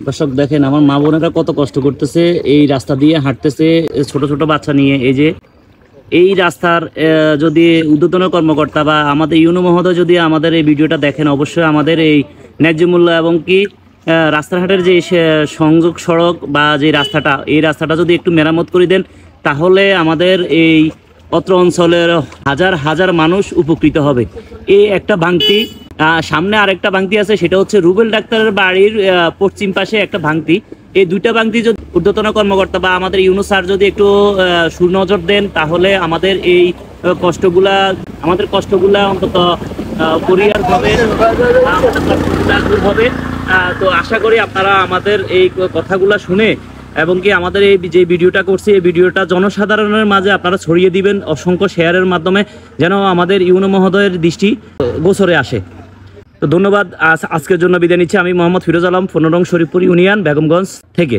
দর্শক দেখেন আমার মা বোনেরা কত কষ্ট করতেছে, এই রাস্তা দিয়ে হাঁটতেছে ছোট ছোট বাচ্চা নিয়ে। এই যে এই রাস্তার যদি ঊর্ধ্বতন কর্মকর্তা বা আমাদের ইউনো মহোদয় যদি আমাদের এই ভিডিওটা দেখেন, অবশ্যই আমাদের এই ন্যায্য মূল্য এবং কি রাস্তাঘাটের যে সংযোগ সড়ক বা যে রাস্তাটা, এই রাস্তাটা যদি একটু মেরামত করে দেন, তাহলে আমাদের এই অত্র অঞ্চলের হাজার হাজার মানুষ উপকৃত হবে। এই একটা ভাঙতি, সামনে আরেকটা ভাঙতি আছে, সেটা হচ্ছে রুবেল ডাক্তারের বাড়ির পশ্চিম পাশে একটা ভাঙতি। এই দুইটা ভাঙতি যদি ঊর্ধ্বতন কর্মকর্তা বা আমাদের ইউনো স্যার যদি একটু সুনজর দেন, তাহলে আমাদের এই কষ্টগুলা অন্তত পরিহার হবে। তো আশা করি আপনারা আমাদের এই কথাগুলা শুনে এবং কি আমাদের এই যে ভিডিওটা করছি, এই ভিডিওটা জনসাধারণের মাঝে আপনারা ছড়িয়ে দিবেন অসংখ্য শেয়ারের মাধ্যমে, যেন আমাদের ইউনো মহোদয়ের দৃষ্টি গোচরে আসে। তো ধন্যবাদ। আজকের জন্য বিদায় নিচ্ছি। আমি মোহাম্মদ ফিরোজ আলম, 15 নং শরীফপুর ইউনিয়ন, বেগমগঞ্জ থেকে।